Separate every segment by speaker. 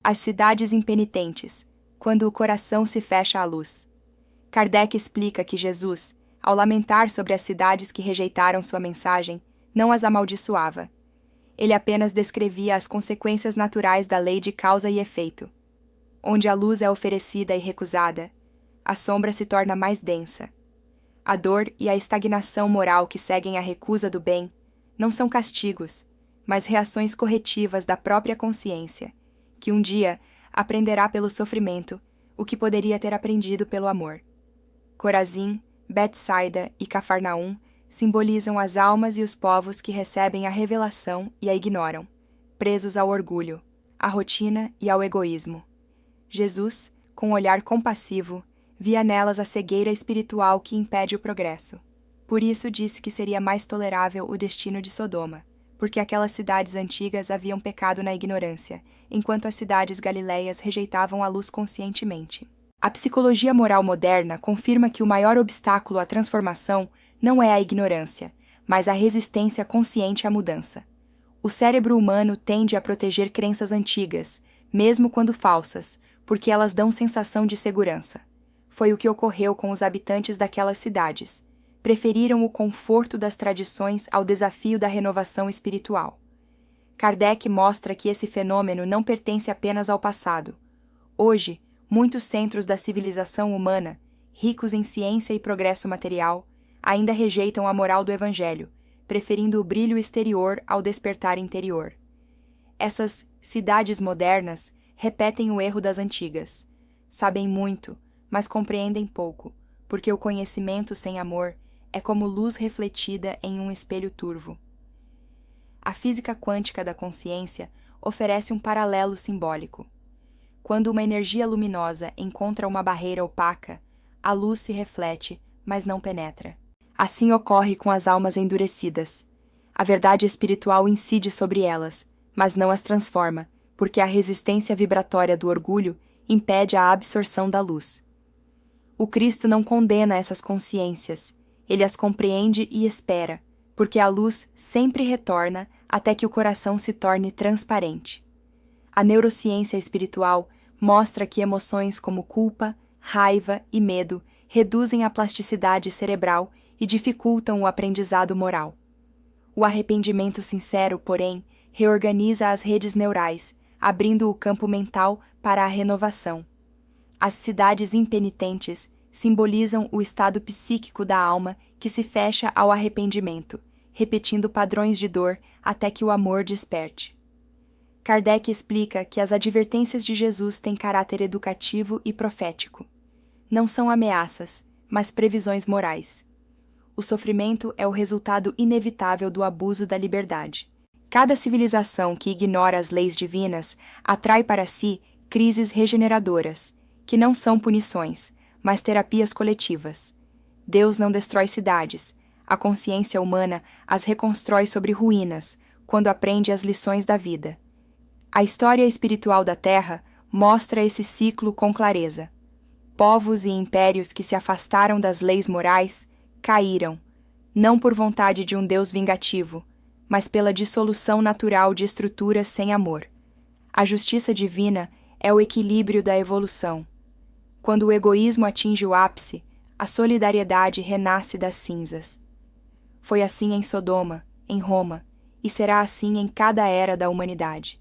Speaker 1: As cidades impenitentes, quando o coração se fecha à luz. Kardec explica que Jesus, ao lamentar sobre as cidades que rejeitaram sua mensagem, não as amaldiçoava. Ele apenas descrevia as consequências naturais da lei de causa e efeito. Onde a luz é oferecida e recusada, a sombra se torna mais densa. A dor e a estagnação moral que seguem a recusa do bem não são castigos, mas reações corretivas da própria consciência, que um dia aprenderá pelo sofrimento o que poderia ter aprendido pelo amor. Corazim, Betsaida e Cafarnaum simbolizam as almas e os povos que recebem a revelação e a ignoram, presos ao orgulho, à rotina e ao egoísmo. Jesus, com um olhar compassivo, via nelas a cegueira espiritual que impede o progresso. Por isso disse que seria mais tolerável o destino de Sodoma, porque aquelas cidades antigas haviam pecado na ignorância, enquanto as cidades galileias rejeitavam a luz conscientemente. A psicologia moral moderna confirma que o maior obstáculo à transformação não é a ignorância, mas a resistência consciente à mudança. O cérebro humano tende a proteger crenças antigas, mesmo quando falsas, porque elas dão sensação de segurança. Foi o que ocorreu com os habitantes daquelas cidades. Preferiram o conforto das tradições ao desafio da renovação espiritual. Kardec mostra que esse fenômeno não pertence apenas ao passado. Hoje, muitos centros da civilização humana, ricos em ciência e progresso material, ainda rejeitam a moral do Evangelho, preferindo o brilho exterior ao despertar interior. Essas cidades modernas repetem o erro das antigas. Sabem muito, mas compreendem pouco, porque o conhecimento sem amor é como luz refletida em um espelho turvo. A física quântica da consciência oferece um paralelo simbólico. Quando uma energia luminosa encontra uma barreira opaca, a luz se reflete, mas não penetra. Assim ocorre com as almas endurecidas. A verdade espiritual incide sobre elas, mas não as transforma, porque a resistência vibratória do orgulho impede a absorção da luz. O Cristo não condena essas consciências, ele as compreende e espera, porque a luz sempre retorna até que o coração se torne transparente. A neurociência espiritual mostra que emoções como culpa, raiva e medo reduzem a plasticidade cerebral e dificultam o aprendizado moral. O arrependimento sincero, porém, reorganiza as redes neurais, abrindo o campo mental para a renovação. As cidades impenitentes simbolizam o estado psíquico da alma que se fecha ao arrependimento, repetindo padrões de dor até que o amor desperte. Kardec explica que as advertências de Jesus têm caráter educativo e profético. Não são ameaças, mas previsões morais. O sofrimento é o resultado inevitável do abuso da liberdade. Cada civilização que ignora as leis divinas atrai para si crises regeneradoras, que não são punições, mas terapias coletivas. Deus não destrói cidades, a consciência humana as reconstrói sobre ruínas, quando aprende as lições da vida. A história espiritual da Terra mostra esse ciclo com clareza. Povos e impérios que se afastaram das leis morais caíram, não por vontade de um Deus vingativo, mas pela dissolução natural de estruturas sem amor. A justiça divina é o equilíbrio da evolução. Quando o egoísmo atinge o ápice, a solidariedade renasce das cinzas. Foi assim em Sodoma, em Roma, e será assim em cada era da humanidade.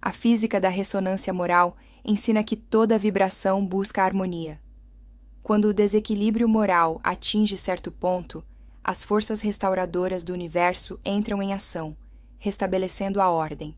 Speaker 1: A física da ressonância moral ensina que toda vibração busca harmonia. Quando o desequilíbrio moral atinge certo ponto, as forças restauradoras do universo entram em ação, restabelecendo a ordem.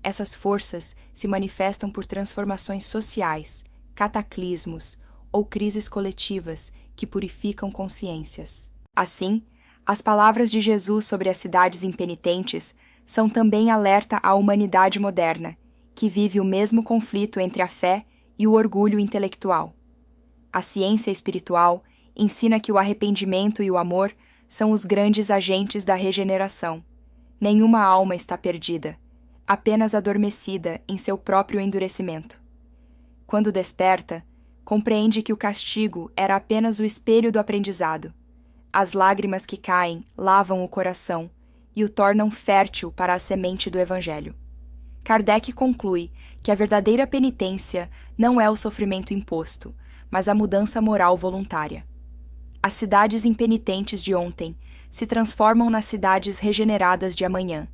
Speaker 1: Essas forças se manifestam por transformações sociais, cataclismos ou crises coletivas que purificam consciências. Assim, as palavras de Jesus sobre as cidades impenitentes são também alerta à humanidade moderna, que vive o mesmo conflito entre a fé e o orgulho intelectual. A ciência espiritual ensina que o arrependimento e o amor são os grandes agentes da regeneração. Nenhuma alma está perdida, apenas adormecida em seu próprio endurecimento. Quando desperta, compreende que o castigo era apenas o espelho do aprendizado. As lágrimas que caem lavam o coração e o tornam fértil para a semente do Evangelho. Kardec conclui que a verdadeira penitência não é o sofrimento imposto, mas a mudança moral voluntária. As cidades impenitentes de ontem se transformam nas cidades regeneradas de amanhã,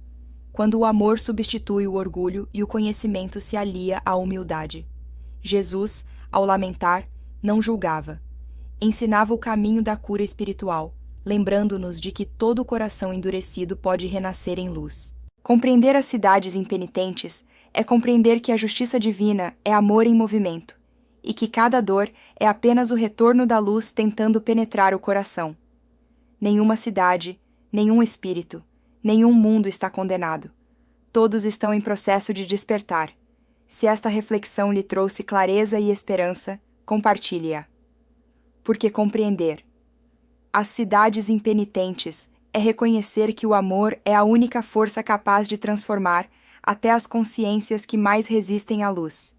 Speaker 1: quando o amor substitui o orgulho e o conhecimento se alia à humildade. Jesus, ao lamentar, não julgava. Ensinava o caminho da cura espiritual, lembrando-nos de que todo coração endurecido pode renascer em luz. Compreender as cidades impenitentes é compreender que a justiça divina é amor em movimento, e que cada dor é apenas o retorno da luz tentando penetrar o coração. Nenhuma cidade, nenhum espírito, nenhum mundo está condenado. Todos estão em processo de despertar. Se esta reflexão lhe trouxe clareza e esperança, compartilhe-a. Porque compreender as cidades impenitentes é reconhecer que o amor é a única força capaz de transformar até as consciências que mais resistem à luz.